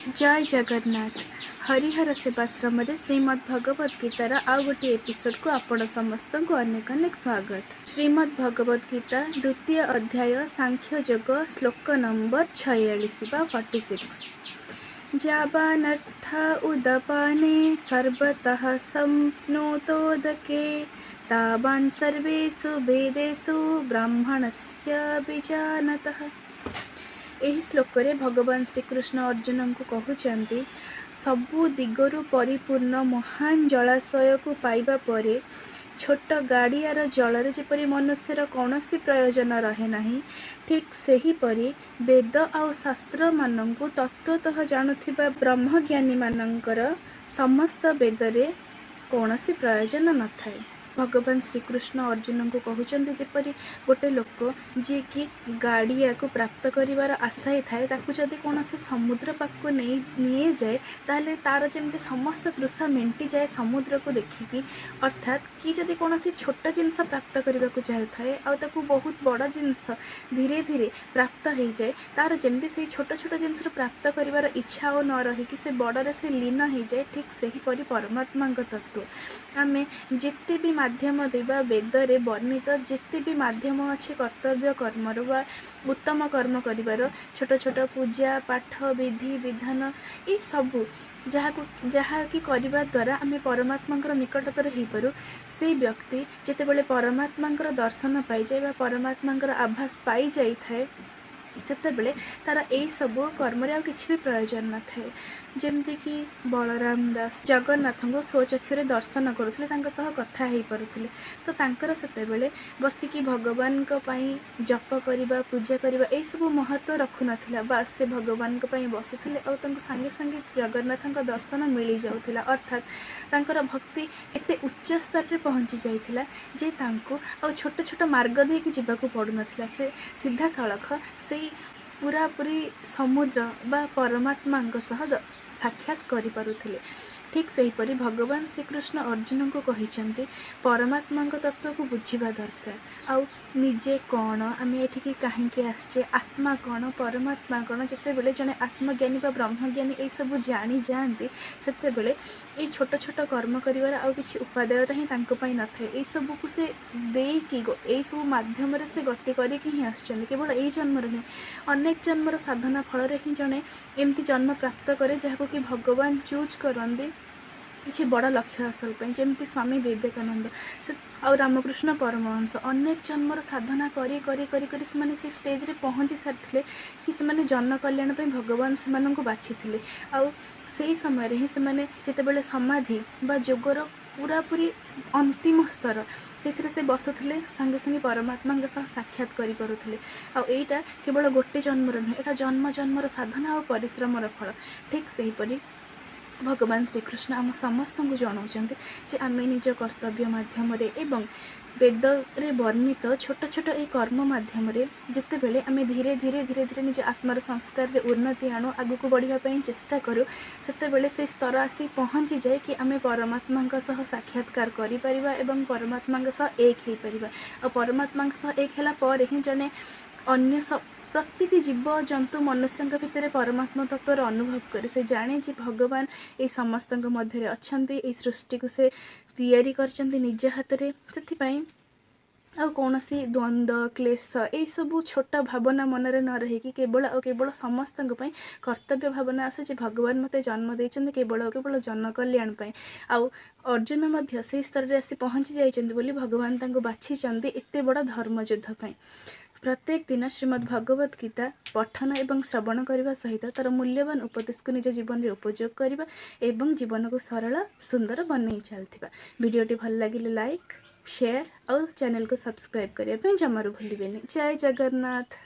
जय जगन्नाथ। हरिहर सेवाश्रम श्रीमद् भगवद गीतार आउ गोटे एपिसोड को आपण समस्त को अनेक अनेक स्वागत। श्रीमद् भगवद गीता द्वितीय अध्याय सांख्य योग श्लोक नंबर 46 बा 46। जावानर्थ उदपाने सर्वतः संप्नोतोदके तावान् सर्वेषु वेदेषु ब्राह्मणस्य विजानतः। ଏହି ଶ୍ଲୋକରେ ଭଗବାନ ଶ୍ରୀକୃଷ୍ଣ अर्जुनको कहउचंती सबु दिगरु परिपूर्ण महान जलाशयକୁ पाइबा परे छोट गाड़ियार जलरे जेपरि मनुष्यर कौनसी प्रयोजन रहे नहीं, ठीक सेहीपरि वेद आउ शास्त्र मानंकु तत्वतः जानुथिबा ब्रह्मज्ञानी मानंकर समस्त वेदरे कौनसी प्रयोजन न थाए। भगवान श्रीकृष्ण अर्जुन को कहते जेपरी गोटे लोक जी कि गाड़िया को प्राप्त करिवार आशा ही थाए ताकू जदि कौन से समुद्र पाक नहीं जाए ताहले तार जमती समस्त तृषा मेंटी जाए समुद्र को देखिकी। अर्थात कि जदि कौन सी छोट जिनस प्राप्त करने को चाहे आउ बहुत बड़ जिनस धीरे धीरे प्राप्त हो जाए तार जमती से छोट छोट जिनस प्राप्त करिवार इच्छा और न रही से बड़े से लीन हो जाए, ठीक सेहीपरि परमात्मा तत्व आमे जिते भी माध्यम देवा वेदरे वर्णित जिते भी माध्यम अच्छे कर्तव्य कर्मर वा उत्तम कर्म करिवार छोट छोट पूजा पाठ विधि विधान ये सबू जहाँ कि करने द्वारा आम परमात्मा निकटतर हो पारू। से व्यक्ति जितेबले परमात्मा दर्शन पाई जाए परमात्मा आभास पाई जाई थाए सेतेबेले तार यही सबू कर्म किसी भी प्रयोजन न थाए। जमती कि बलराम दास जगन्नाथ को स्वचक्षुरे दर्शन करुले कथा हो पारुले तो तांकर सेतेबेले बसिकी भगवान जप करवा पूजा करवा यही सब महत्व रखु नथिला। बास से भगवान बसुले और सांगे सांगे जगन्नाथ दर्शन मिल जाऊला। अर्थात तांकर भक्ति एते उच्च स्तर रे पहुँची जाइथिला जे तांको आ छोट छोट मार्ग देकी जीवाकू पड़ू नथिला। से सीधा सड़क से पूरा पूरी समुद्र बा परमात्मा साक्षात करि पारुथिले। ठीक सेहीपरि भगवान श्रीकृष्ण अर्जुन को कहते परमात्मा तत्व को बुझीबा दरकार आउ निजे कौन आम एठिकी कहीं आसचे आत्मा कौन परमात्मा कौन जितेबले जड़े आत्मज्ञानी बा ब्रह्मज्ञानी ये सब जानी जाती सेतेबेले ये छोट छोट कर्म करिवार आउ किछि उपादेयता ही तांको पई न थाए। ये सब को से देकी ये सब माध्यम से गति करके ही आसचंदी केवल यही जन्म नहीं अनेक जन्मर साधना फल ही जड़े एमती जन्म प्राप्त करे जहाँ कि भगवान चूज करती किसी बड़ लक्ष्य हासिल जमती स्वामी विवेकानंद से आउ रामकृष्ण परमहंस अनेक जन्मर साधना करी करी करी करी से स्टेज रे पहुँची सारी कि से जन कल्याण भगवान से बाछी आउ से समय ही से जितेबले समाधि बा जोगर पूरा पूरी अंतिम स्तर से बसुले सांगे सांगे परमात्मा साक्षात करें आईटा केवल गोटे जन्मर नुहे यहाँ जन्म जन्मर साधना और परिश्रमर फल। ठीक सेहीपरि भगवान श्रीकृष्ण आम समस्त को जनाऊँच जे आम निज कर्तव्य मध्यम एवं वेद रे वर्णित छोट छोट ये कर्म मध्यम जितेबले आम धीरे धीरे धीरे धीरे निज आत्मार संस्कार रे उन्नति आणु आगू बढ़ापी चेष्टा करूँ सेतेबेले से स्तर आसी पहुँची जाए कि आम परमात्मा साक्षात्कार करिपरिबा एवं परमात्मा एक हो पारिबा और परमात्मा एक होला पर ही जने अन्य सब प्रत्येक जीव जंतु मनुष्य भितर परमात्मा तत्वर अनुभव करे से जाने जी भगवान ये समस्त मध्य अच्छा ये सृष्टि को से तैयारी करचंती निज हाथ में से आ कौन सी द्वंद्व क्लेश यही सब छोट भावना मनरे न रहीकि केवल और केवल समस्त कर्तव्य भावना आसे जे भगवान मते जन्म देइछन्ते केवल और केवल जन कल्याण आउ अर्जुन से स्तर में आसी पहुँची जाइछन्ते बोली भगवान तांको बाछिछन्ते एते बड़ धर्मयुद्ध पई। प्रत्येक दिन श्रीमद् भगवद गीता पठन एवं श्रवण करने सहित तार मूल्यवान उपदेश को निज जीवन में उपयोग करने एवं जीवन को सरल सुंदर बनई चलता। वीडियोटी भल लगे लाइक शेयर और चैनल को सब्सक्राइब करने जमारू भूलें। जय जगन्नाथ।